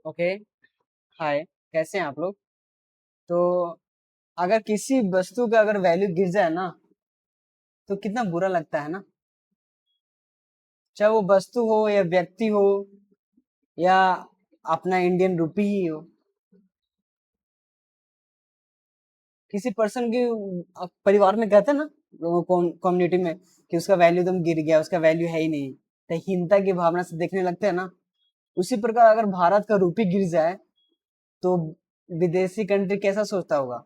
Okay. हाय। कैसे हैं आप लोग? तो अगर किसी वस्तु का अगर वैल्यू गिर जाए ना, तो कितना बुरा लगता है ना। चाहे वो वस्तु हो या व्यक्ति हो या अपना इंडियन रुपी ही हो। किसी पर्सन की परिवार में कहते हैं ना, कम्युनिटी में, कि उसका वैल्यू एकदम गिर गया, उसका वैल्यू है ही नहीं, तो हीनता की भावना से देखने लगते हैं ना। उसी प्रकार अगर भारत का रुपी गिर जाए तो विदेशी कंट्री कैसा सोचता होगा?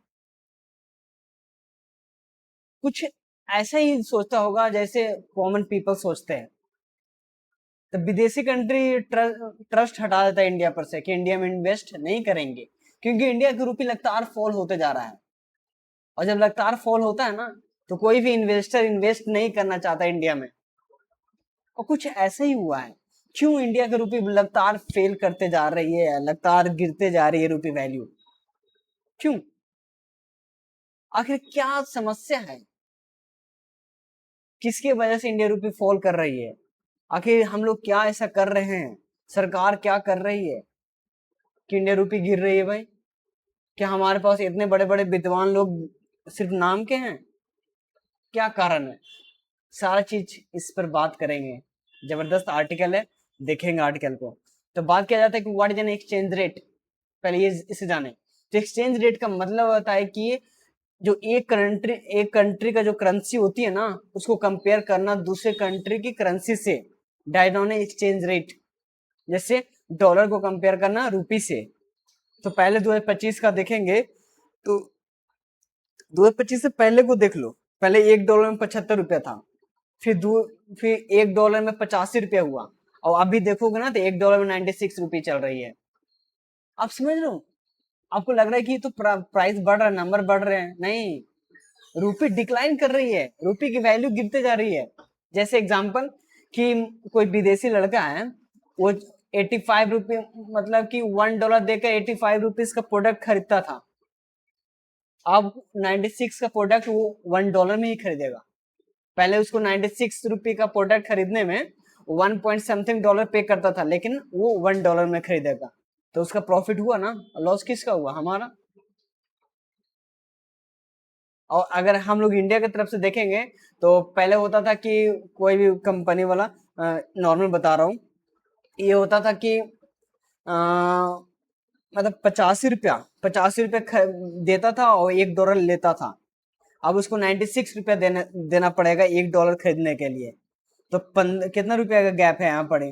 कुछ ऐसा ही सोचता होगा जैसे कॉमन पीपल सोचते हैं। तो विदेशी कंट्री ट्रस्ट हटा देता है इंडिया पर से कि इंडिया में इन्वेस्ट नहीं करेंगे, क्योंकि इंडिया की रुपी लगातार फॉल होते जा रहा है। और जब लगातार फॉल होता है ना, तो कोई भी इन्वेस्टर इन्वेस्ट नहीं करना चाहता इंडिया में। और कुछ ऐसा ही हुआ है। क्यों इंडिया की रुपी लगातार फेल करते जा रही है, लगातार गिरते जा रही है रुपी वैल्यू? क्यों? आखिर क्या समस्या है? किसकी वजह से इंडिया रुपी फॉल कर रही है? आखिर हम लोग क्या ऐसा कर रहे हैं? सरकार क्या कर रही है कि इंडिया रुपी गिर रही है भाई? क्या हमारे पास इतने बड़े बड़े विद्वान लोग सिर्फ नाम के हैं? क्या कारण है? सारा चीज इस पर बात करेंगे। जबरदस्त आर्टिकल है, देखेंगे आर्टिकल को। तो बात किया जाता है कि what is an exchange rate. पहले ये इसे जाने। तो एक्सचेंज रेट का मतलब होता है कि जो एक कंट्री का जो करेंसी होती है ना, उसको कंपेयर करना दूसरे कंट्री की करेंसी से। Diet on exchange rate. जैसे डॉलर को कंपेयर करना रुपी से। तो पहले 2025 का देखेंगे, तो 2025 से पहले को देख लो। पहले $1 में 75 रुपया था। फिर $1 में 85 रुपया हुआ। और अभी देखोगे ना, तो $1 में 96 रुपये चल रही है। आप समझ लो। आपको लग रहा है कि ये तो प्राइस बढ़ रहा है, नंबर बढ़ रहे हैं, नहीं। रूपी डिक्लाइन कर रही है, रूपी की वैल्यू गिरते जा रही है। जैसे एग्जांपल, कि कोई विदेशी लड़का है, वो 85 रुपये, मतलब कि $1 देकर 85 रुपीज का प्रोडक्ट खरीदता था। अब 96 का प्रोडक्ट वो $1 में ही खरीदेगा। पहले उसको 96 रुपये का प्रोडक्ट खरीदने में 1 पॉइंट समथिंग पे करता था, लेकिन वो $1 में खरीदेगा। तो उसका प्रॉफिट हुआ ना, लॉस किसका हुआ? हमारा। और अगर हम लोग इंडिया की तरफ से देखेंगे, तो पहले होता था कि कोई भी कंपनी वाला, नॉर्मल बता रहा हूँ, ये होता था कि मतलब 85 रुपया देता था और $1 लेता था। अब उसको 96 रुपया देना पड़ेगा $1 खरीदने के लिए। तो कितना रुपया का गैप है यहाँ पड़े?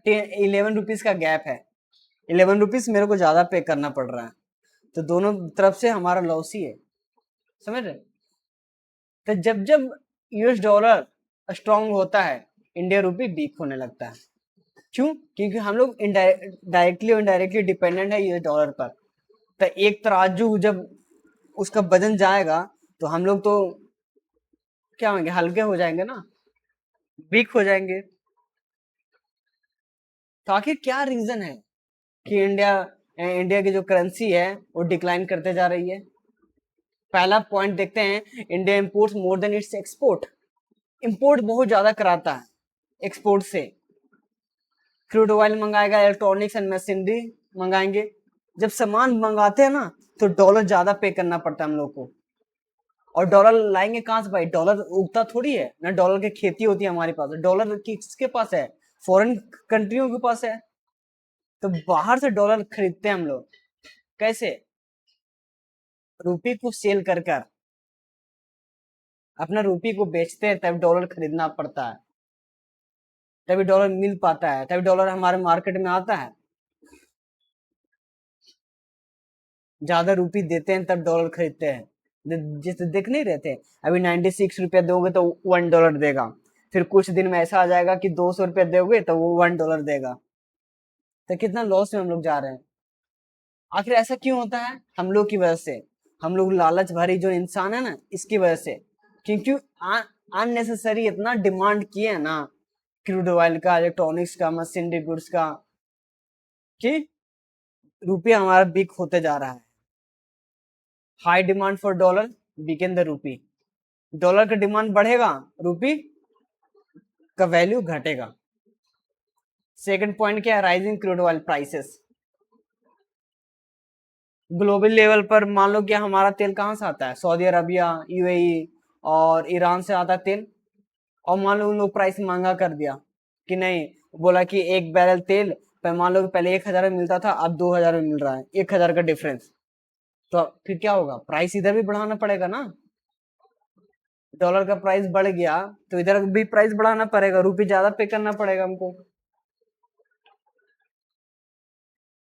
11 रुपीज का गैप है। 11 रुपीज मेरे को ज्यादा पे करना पड़ रहा है। तो दोनों तरफ से हमारा लॉस ही है। समझ रहे? तो जब जब यूएस डॉलर स्ट्रांग होता है, इंडिया रुपी वीक होने लगता है। क्यों? क्योंकि हम लोग डायरेक्टली और इनडायरेक्टली डिपेंडेंट है यूएस डॉलर पर। तो एक तराजू जब उसका वजन जाएगा, तो हम लोग तो क्या होंगे? हल्के हो जाएंगे ना, वीक हो जाएंगे। तो आखिर क्या रीजन है कि इंडिया की जो करेंसी है वो डिक्लाइन करते जा रही है? पहला पॉइंट देखते हैं, India imports more than its export. Import बहुत ज्यादा कराता है एक्सपोर्ट से। क्रूड ऑयल मंगाएगा, इलेक्ट्रॉनिक्स एंड मशीनरी मंगाएंगे। जब सामान मंगाते हैं ना, तो डॉलर ज्यादा पे करना पड़ता है हम लोग को। और डॉलर लाएंगे कहाँ से भाई? डॉलर उगता थोड़ी है ना, डॉलर की खेती होती है हमारे पास। डॉलर किसके पास है? फॉरेन कंट्रियों के पास है। तो बाहर से डॉलर खरीदते हैं हम लोग। कैसे? रुपये को सेल कर कर अपना रुपये को बेचते हैं, तब डॉलर खरीदना पड़ता है। तभी डॉलर मिल पाता है, तभी डॉलर हमारे मार्केट में आता है। ज्यादा रुपये देते हैं तब डॉलर खरीदते हैं। जिसे देख नहीं रहते, अभी 96 रुपया दोगे तो $1 देगा। फिर कुछ दिन में ऐसा आ जाएगा कि 200 रुपया दोगे तो वो $1 देगा। तो कितना लॉस में हम लोग जा रहे हैं? आखिर ऐसा क्यों होता है? हम लोग की वजह से। हम लोग लालच भरी जो इंसान है ना, इसकी वजह से। क्योंकि अननेसेसरी इतना डिमांड किए है ना, क्रूड ऑयल का, इलेक्ट्रॉनिक्स का, मशीनरी गुड्स का, कि रुपया हमारा बिक होते जा रहा है। High demand for dollar, weakened the rupee. Dollar का डिमांड बढ़ेगा, रुपी का वैल्यू घटेगा। सेकंड पॉइंट क्या है, rising crude oil prices. Global level पर मान लो कि हमारा तेल कहाँ से आता है, सऊदी अरबिया, यूएई और ईरान से आता है तेल। और मान लो उन लोग प्राइस महंगा कर दिया कि नहीं, बोला कि एक बैरल तेल मान लो कि पहले 1,000 में मिलता था, अब 2,000 में मिल रहा है, 1,000 का डिफरेंस। तो फिर क्या होगा, प्राइस इधर भी बढ़ाना पड़ेगा ना। डॉलर का प्राइस बढ़ गया तो इधर भी प्राइस बढ़ाना पड़ेगा, रुपये ज्यादा पे करना पड़ेगा हमको।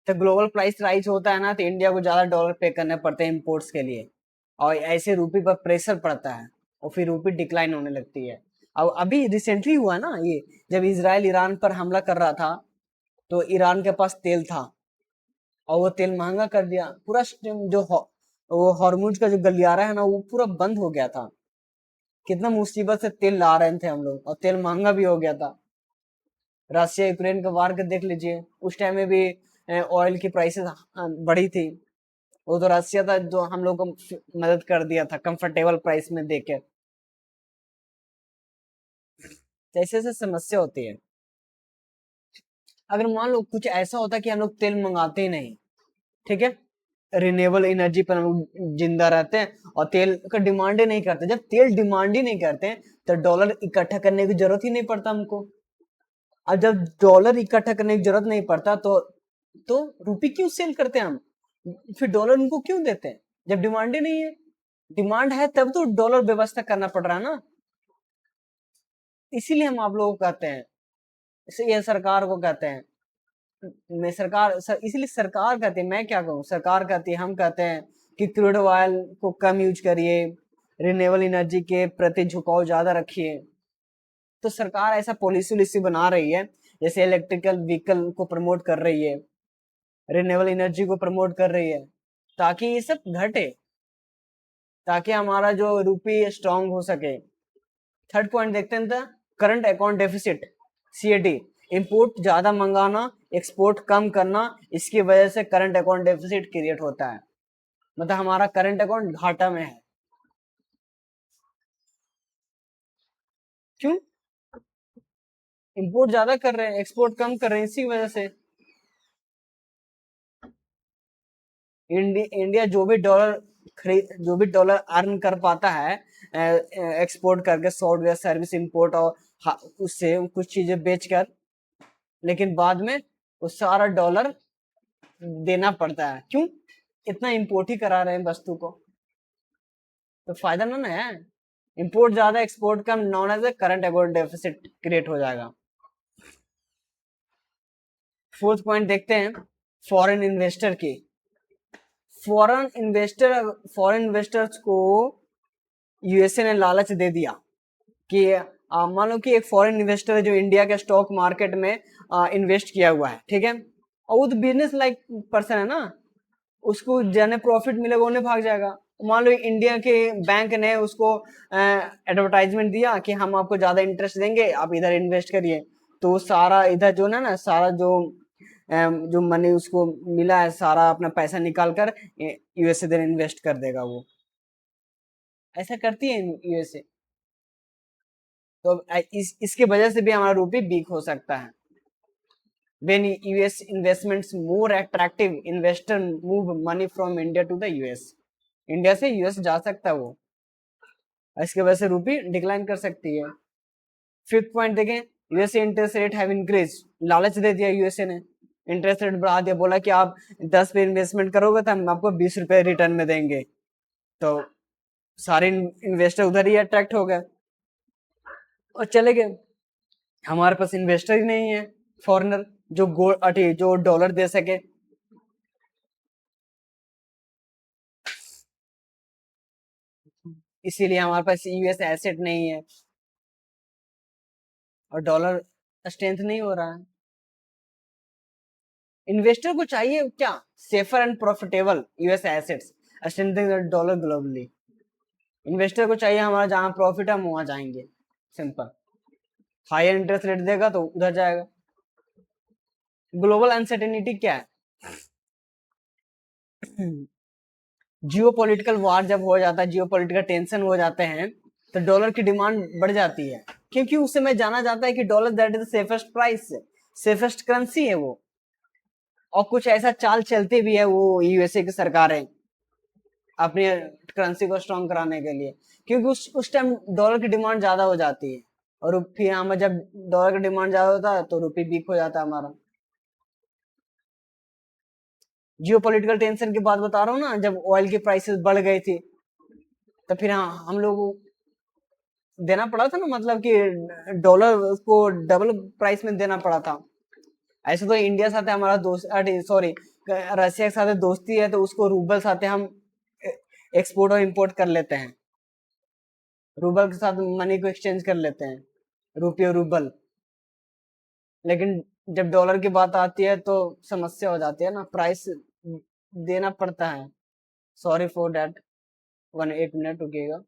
तो ग्लोबल प्राइस राइज होता है ना, तो इंडिया को ज्यादा डॉलर पे करने पड़ते हैं इम्पोर्ट्स के लिए, और ऐसे रुपये पर प्रेशर पड़ता है और फिर रुपये डिक्लाइन होने लगती है। अब अभी रिसेंटली हुआ ना ये, जब इसराइल ईरान पर हमला कर रहा था तो ईरान के पास तेल था और वो तेल महंगा कर दिया पूरा। वो हॉर्मुज का जो गलियारा है ना, वो पूरा बंद हो गया था। कितना मुसीबत से तेल ला रहे थे हम लोग, और तेल महंगा भी हो गया था। रशिया यूक्रेन का वार के देख लीजिए, उस टाइम में भी ऑयल की प्राइसेस बढ़ी थी। वो तो रशिया था जो हम लोग को मदद कर दिया था कंफर्टेबल प्राइस में देके। ऐसे ऐसे समस्या होती है। अगर मान लो कुछ ऐसा होता कि हम लोग तेल मंगाते ही नहीं, ठीक है, रिन्यूएबल एनर्जी पर हम लोग जिंदा रहते हैं और तेल का डिमांड ही नहीं करते। जब तेल डिमांड ही नहीं करते हैं तो डॉलर इकट्ठा करने की जरूरत ही नहीं पड़ता हमको। अब जब डॉलर इकट्ठा करने की जरूरत नहीं पड़ता तो रुपये क्यों सेल करते हैं हम, फिर डॉलर उनको क्यों देते हैं जब डिमांड ही नहीं है। डिमांड है तब तो डॉलर व्यवस्था करना पड़ रहा है ना। इसीलिए हम आप लोगों को कहते हैं, इसे ये सरकार को कहते हैं, मैं इसीलिए सरकार कहती है, मैं क्या कहूँ, सरकार कहती है, हम कहते हैं कि क्रूड ऑयल को कम यूज करिए, रिन्यूएबल एनर्जी के प्रति झुकाव ज्यादा रखिए। तो सरकार ऐसा पॉलिसी उलिसी बना रही है, जैसे इलेक्ट्रिकल व्हीकल को प्रमोट कर रही है, रिन्यूएबल एनर्जी को प्रमोट कर रही है, ताकि ये सब घटे, ताकि हमारा जो रुपये स्ट्रांग हो सके। थर्ड पॉइंट देखते हैं, current account deficit, CAD. Import ज्यादा मंगाना, एक्सपोर्ट कम करना, इसकी वजह से करंट अकाउंट डेफिसिट क्रिएट होता है, मतलब हमारा करंट अकाउंट घाटा में है। क्यों, इंपोर्ट ज्यादा कर रहे हैं, एक्सपोर्ट कम कर रहे हैं, इसी वजह से। इंडिया जो भी डॉलर अर्न कर पाता है एक्सपोर्ट करके, सॉफ्टवेयर सर्विस इंपोर्ट और उससे कुछ चीजें बेचकर, लेकिन बाद में वो सारा डॉलर देना पड़ता है। क्यों, इतना इंपोर्ट ही करा रहे हैं वस्तु को, तो फायदा ना है। इंपोर्ट ज्यादा एक्सपोर्ट कम, known as a current account deficit create हो जाएगा। फोर्थ पॉइंट देखते हैं, फॉरेन इन्वेस्टर की। फॉरेन इन्वेस्टर्स को यूएसए ने लालच दे दिया कि मान लो कि एक फॉरेन इन्वेस्टर है जो इंडिया के स्टॉक मार्केट में इन्वेस्ट किया हुआ है, ठीक है, और वो तो बिजनेस लाइक पर्सन है ना, उसको जाने प्रॉफिट मिलेगा उन्हें भाग जाएगा। मान लो इंडिया के बैंक ने उसको एडवर्टाइजमेंट दिया कि हम आपको ज्यादा इंटरेस्ट देंगे, आप इधर इन्वेस्ट करिए, तो सारा इधर जो ना सारा जो मनी उसको मिला है, सारा अपना पैसा निकाल कर यूएसए इधर इन्वेस्ट कर देगा वो। ऐसा करती है यूएसए। तो इसके वजह से भी हमारा रुपये वीक हो सकता है। When US investments more attractive, investor move money from India to the US. India से यूएस जा सकता है वो, इसके वजह से रुपये डिक्लाइन कर सकती है। फिफ्थ पॉइंट देखें, USA interest rate have increase, लालच दे दिया यूएसए ने, इंटरेस्ट रेट बढ़ा दिया, बोला कि आप 10 पे इन्वेस्टमेंट करोगे तो हम आपको 20 रुपए रिटर्न में देंगे। तो सारे इन्वेस्टर उधर ही अट्रैक्ट हो गए और चले गए। हमारे पास इन्वेस्टर ही नहीं है फॉरेनर जो डॉलर दे सके। इसीलिए हमारे पास यूएस एसेट नहीं है और डॉलर स्ट्रेंथ नहीं हो रहा है। इन्वेस्टर को चाहिए क्या, safer and profitable US assets strengthening dollar globally. Investor को चाहिए हमारा जहां प्रॉफिट है हम वहां जाएंगे, सिंपल। हायर इंटरेस्ट रेट देगा तो उधर जाएगा। ग्लोबल अनसर्टेनिटी क्या है, जियो पॉलिटिकल वार जब हो जाता है, जियो पॉलिटिकल टेंशन हो जाते हैं, तो डॉलर की डिमांड बढ़ जाती है, क्योंकि उस समय जाना जाता है कि dollar that is the safest price. Safest currency है वो, और कुछ ऐसा चाल चलती भी है वो यूएसए की सरकारें अपनी करेंसी को स्ट्रॉन्ग कराने के लिए, क्योंकि उस टाइम डॉलर की डिमांड ज्यादा हो जाती है, और फिर हमें जब डॉलर की डिमांड ज्यादा होता है तो रुपये वीक हो जाता है हमारा। जियो पॉलिटिकल टेंशन की बात बता रहा हूँ ना, जब ऑयल की प्राइसेस बढ़ गई थी तो फिर हम लोग देना पड़ा था ना, मतलब कि डॉलर को डबल प्राइस में देना पड़ा था। ऐसे तो इंडिया साथ हमारा दोस्त, सॉरी, रशिया के साथ दोस्ती है तो उसको रूबल साथ हम एक्सपोर्ट और इंपोर्ट कर लेते हैं, रूबल के साथ मनी को एक्सचेंज कर लेते हैं, रुपये रूबल। लेकिन जब डॉलर की बात आती है तो समस्या हो जाती है ना, प्राइस देना पड़ता है। सॉरी फॉर दैट, 1 मिनट रुकिएगा।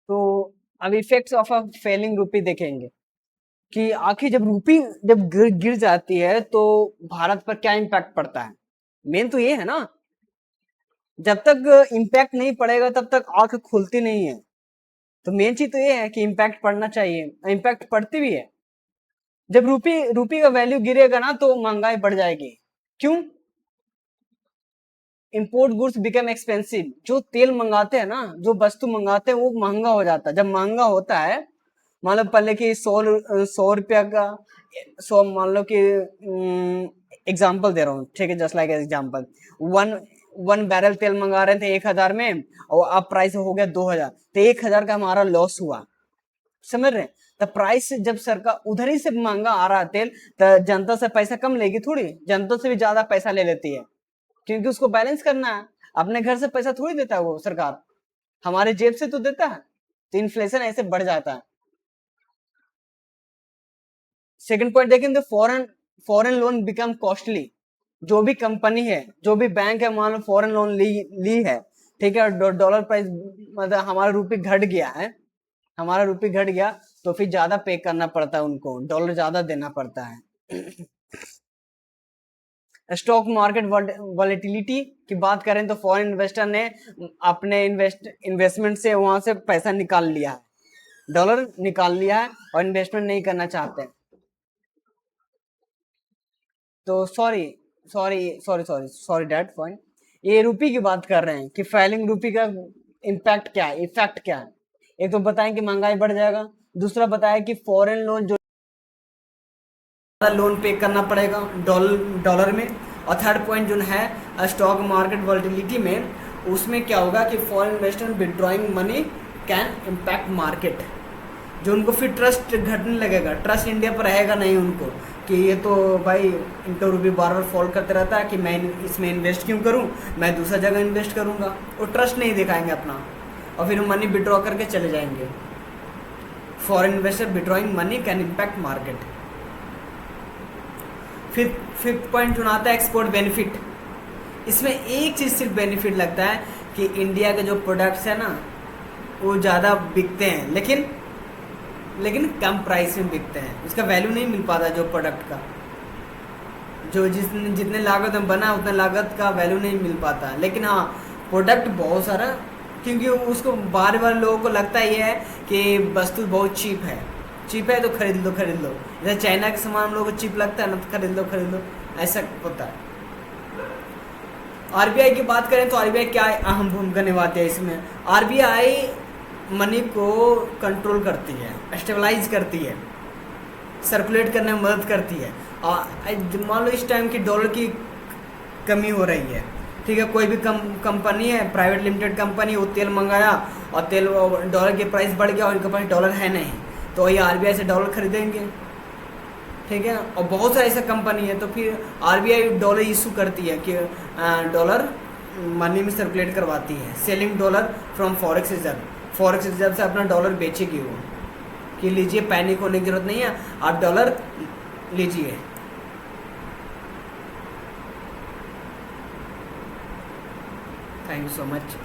तो अब इफेक्ट्स ऑफ अ फेलिंग रूपी देखेंगे कि आखिर जब रूपी जब गिर जाती है तो भारत पर क्या इम्पैक्ट पड़ता है। मेन तो ये है ना, जब तक इम्पैक्ट नहीं पड़ेगा तब तक आंख खुलती नहीं है। तो मेन चीज तो ये है कि इम्पैक्ट पड़ना चाहिए, इम्पैक्ट पड़ती भी है। जब रूपी रूपी का वैल्यू गिरेगा ना तो महंगाई बढ़ जाएगी। क्यों? Import goods become expensive. जो तेल मंगाते हैं ना, जो वस्तु मंगाते हैं वो महंगा हो जाता है। जब महंगा होता है, मान लो पहले कि 100 रुपया का, 100 मान लो कि एग्जाम्पल दे रहा हूँ, ठीक है, just like example, one one barrel तेल मंगा रहे थे 1000 में, और अब प्राइस हो गया 2000, तो 1000 का हमारा लॉस हुआ। समझ रहे हैं? तो प्राइस जब सरकार उधर ही से महंगा आ रहा है तेल, तो जनता से पैसा कम लेगी थोड़ी, जनता से भी ज्यादा पैसा ले लेती है, क्योंकि उसको बैलेंस करना है। अपने घर से पैसा थोड़ी देता है वो सरकार, हमारे जेब से तो देता है। तो इन्फ्लेशन ऐसे बढ़ जाता है। सेकंड पॉइंट देखें तो foreign foreign loan become costly. जो भी कंपनी है, जो भी बैंक है, मान लो फॉरेन लोन ली है, ठीक है, डॉलर प्राइस मतलब हमारा रुपये घट गया है, हमारा रुपये घट गया तो फिर ज्यादा पे करना पड़ता है उनको, डॉलर ज्यादा देना पड़ता है। स्टॉक मार्केट वॉलेटिलिटी की बात करें तो फॉरेन इन्वेस्टर ने अपने इन्वेस्टमेंट से वहां से पैसा निकाल लिया है, डॉलर निकाल लिया है, और इन्वेस्टमेंट नहीं करना चाहते। तो sorry sorry sorry sorry sorry that point, ये रूपी की बात कर रहे हैं कि फैलिंग रूपी का इम्पैक्ट क्या है, इफेक्ट क्या है। एक तो बताएं कि महंगाई बढ़ जाएगा, दूसरा बताया कि फॉरेन लोन जो लोन पे करना पड़ेगा डॉलर में, और थर्ड पॉइंट जो है स्टॉक मार्केट वॉलेटिलिटी में, उसमें क्या होगा कि foreign investor withdrawing money can impact market. जो उनको फिर ट्रस्ट घटने लगेगा, ट्रस्ट इंडिया पर रहेगा नहीं उनको, कि ये तो भाई इनका रूपी बार बार फॉल करते रहता है कि मैं इसमें इन्वेस्ट क्यों करूं, मैं दूसरा जगह इन्वेस्ट करूंगा। वो ट्रस्ट नहीं दिखाएंगे अपना, और फिर मनी विड्रॉ करके चले जाएंगे। Foreign investor withdrawing money can impact market. Fifth point चुनाता है एक्सपोर्ट बेनिफिट। इसमें एक चीज सिर्फ बेनिफिट लगता है कि इंडिया के जो प्रोडक्ट्स है ना वो ज़्यादा बिकते हैं, लेकिन कम प्राइस में बिकते हैं, उसका वैल्यू नहीं मिल पाता जो प्रोडक्ट का, जो जितने लागत में बना उतने लागत का वैल्यू नहीं मिल पाता। लेकिन हाँ, प्रोडक्ट बहुत सारा, क्योंकि उसको बार बार लोगों को लगता ही है कि वस्तु बहुत चीप है तो खरीद लो। जैसे चाइना के सामान हम लोगों को चीप लगता है ना, तो खरीद लो, ऐसा होता है। आरबीआई की बात करें तो आरबीआई क्या अहम भूमिका निभाती है इसमें। आरबीआई मनी को कंट्रोल करती है, स्टेबलाइज करती है, सर्कुलेट करने में मदद करती है। मान लो इस टाइम की डॉलर की कमी हो रही है, ठीक है, कोई भी कंपनी है, प्राइवेट लिमिटेड कंपनी, वो तेल मंगाया और तेल डॉलर की प्राइस बढ़ गया और इनके पास डॉलर है नहीं, तो ये आरबीआई से डॉलर खरीदेंगे, ठीक है। और बहुत सारी ऐसा कंपनी है, तो फिर आरबीआई डॉलर इशू करती है कि डॉलर मनी में सर्कुलेट करवाती है, selling dollar from forex reserve से अपना डॉलर बेचेगी वो, कि लीजिए, पैनिक होने की जरूरत नहीं है, आप डॉलर लीजिए। Thank you so much.